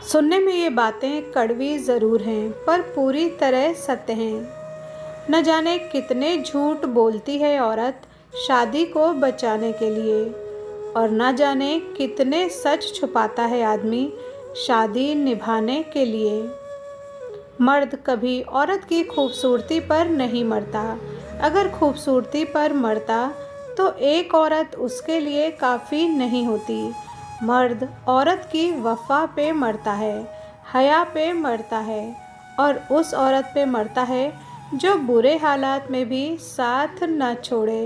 सुनने में ये बातें कड़वी ज़रूर हैं, पर पूरी तरह सत्य हैं। न जाने कितने झूठ बोलती है औरत शादी को बचाने के लिए, और न जाने कितने सच छुपाता है आदमी शादी निभाने के लिए। मर्द कभी औरत की खूबसूरती पर नहीं मरता। अगर खूबसूरती पर मरता तो एक औरत उसके लिए काफ़ी नहीं होती। मर्द औरत की वफ़ा पे मरता है, हया पे मरता है, और उस औरत पे मरता है जो बुरे हालात में भी साथ न छोड़े।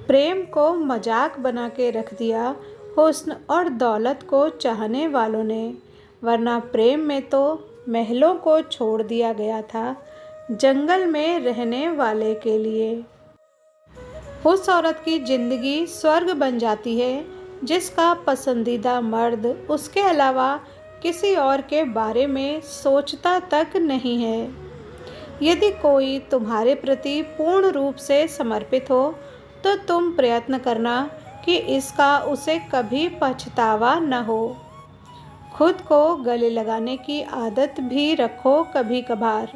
प्रेम को मजाक बना के रख दिया हुस्न और दौलत को चाहने वालों ने, वरना प्रेम में तो महलों को छोड़ दिया गया था जंगल में रहने वाले के लिए। उस औरत की ज़िंदगी स्वर्ग बन जाती है जिसका पसंदीदा मर्द उसके अलावा किसी और के बारे में सोचता तक नहीं है। यदि कोई तुम्हारे प्रति पूर्ण रूप से समर्पित हो तो तुम प्रयत्न करना कि इसका उसे कभी पछतावा न हो। खुद को गले लगाने की आदत भी रखो कभी कभार।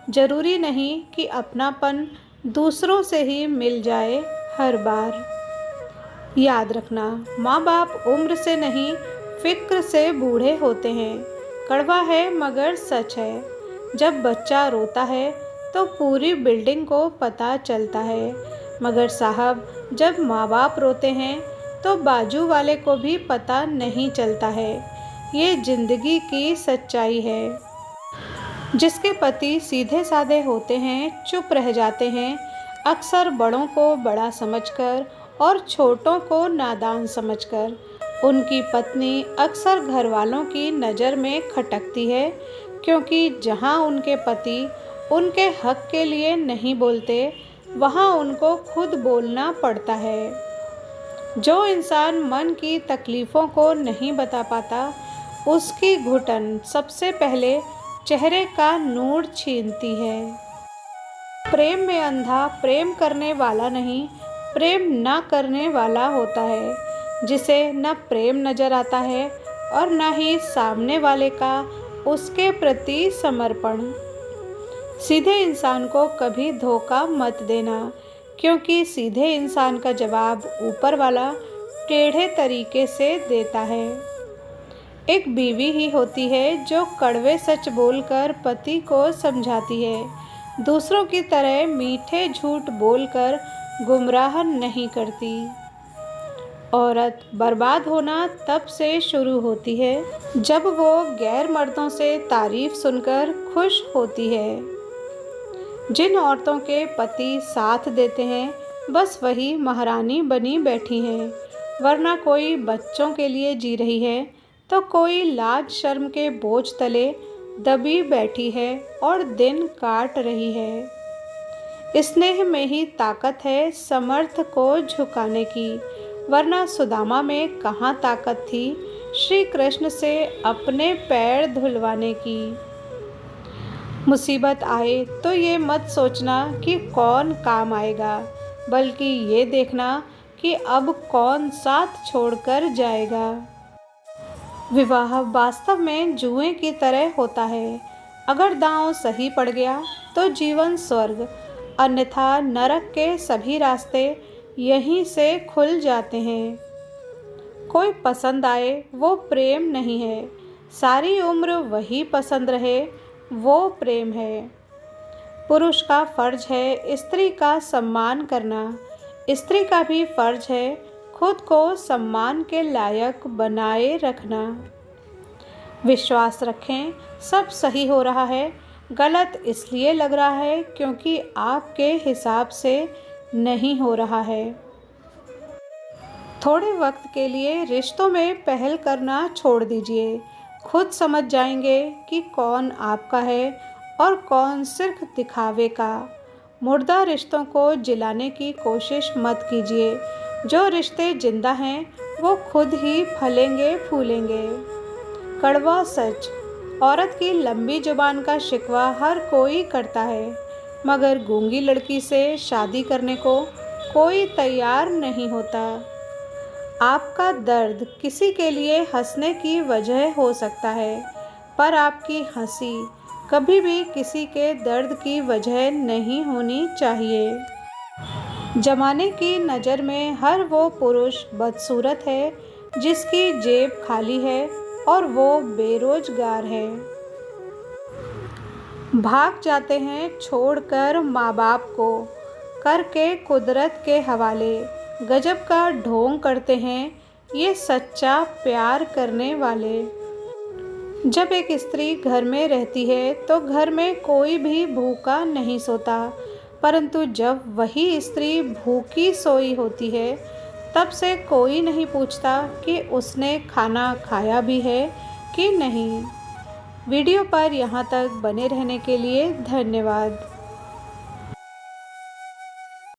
ज़रूरी नहीं कि अपनापन दूसरों से ही मिल जाए हर बार। याद रखना, माँ बाप उम्र से नहीं फिक्र से बूढ़े होते हैं। कड़वा है मगर सच है। जब बच्चा रोता है तो पूरी बिल्डिंग को पता चलता है, मगर साहब जब माँ बाप रोते हैं तो बाजू वाले को भी पता नहीं चलता है। ये ज़िंदगी की सच्चाई है। जिसके पति सीधे साधे होते हैं, चुप रह जाते हैं, अक्सर बड़ों को बड़ा समझकर और छोटों को नादान समझकर, उनकी पत्नी अक्सर घर वालों की नज़र में खटकती है, क्योंकि जहाँ उनके पति उनके हक के लिए नहीं बोलते, वहाँ उनको खुद बोलना पड़ता है। जो इंसान मन की तकलीफ़ों को नहीं बता पाता, उसकी घुटन सबसे पहले चेहरे का नूर छीनती है। प्रेम में अंधा प्रेम करने वाला नहीं, प्रेम न करने वाला होता है, जिसे न प्रेम नज़र आता है और न ही सामने वाले का उसके प्रति समर्पण। सीधे इंसान को कभी धोखा मत देना, क्योंकि सीधे इंसान का जवाब ऊपर वाला टेढ़े तरीके से देता है। एक बीवी ही होती है जो कड़वे सच बोलकर पति को समझाती है, दूसरों की तरह मीठे झूठ बोलकर गुमराह नहीं करती। औरत बर्बाद होना तब से शुरू होती है जब वो गैर मर्दों से तारीफ सुनकर खुश होती है। जिन औरतों के पति साथ देते हैं, बस वही महारानी बनी बैठी हैं, वरना कोई बच्चों के लिए जी रही है तो कोई लाज शर्म के बोझ तले दबी बैठी है और दिन काट रही है। स्नेह में ही ताकत है समर्थ को झुकाने की, वरना सुदामा में कहाँ ताकत थी श्री कृष्ण से अपने पैर धुलवाने की। मुसीबत आए तो ये मत सोचना कि कौन काम आएगा, बल्कि ये देखना कि अब कौन साथ छोड़कर जाएगा। विवाह वास्तव में जुए की तरह होता है। अगर दांव सही पड़ गया तो जीवन स्वर्ग, अन्यथा नरक के सभी रास्ते यहीं से खुल जाते हैं। कोई पसंद आए वो प्रेम नहीं है, सारी उम्र वही पसंद रहे वो प्रेम है। पुरुष का फर्ज है स्त्री का सम्मान करना, स्त्री का भी फर्ज है खुद को सम्मान के लायक बनाए रखना। विश्वास रखें, सब सही हो रहा है, गलत इसलिए लग रहा है क्योंकि आपके हिसाब से नहीं हो रहा है। थोड़े वक्त के लिए रिश्तों में पहल करना छोड़ दीजिए, खुद समझ जाएंगे कि कौन आपका है और कौन सिर्फ दिखावे का। मुर्दा रिश्तों को जिलाने की कोशिश मत कीजिए, जो रिश्ते जिंदा हैं वो खुद ही फलेंगे फूलेंगे। कड़वा सच, औरत की लंबी जुबान का शिकवा हर कोई करता है, मगर गूंगी लड़की से शादी करने को कोई तैयार नहीं होता। आपका दर्द किसी के लिए हंसने की वजह हो सकता है, पर आपकी हंसी कभी भी किसी के दर्द की वजह नहीं होनी चाहिए। जमाने की नज़र में हर वो पुरुष बदसूरत है जिसकी जेब खाली है और वो बेरोजगार है। भाग जाते हैं छोड़कर माँ बाप को, करके कुदरत के हवाले। गजब का ढोंग करते हैं ये सच्चा प्यार करने वाले। जब एक स्त्री घर में रहती है तो घर में कोई भी भूखा नहीं सोता, परंतु जब वही स्त्री भूखी सोई होती है तब से कोई नहीं पूछता कि उसने खाना खाया भी है कि नहीं। वीडियो पर यहाँ तक बने रहने के लिए धन्यवाद।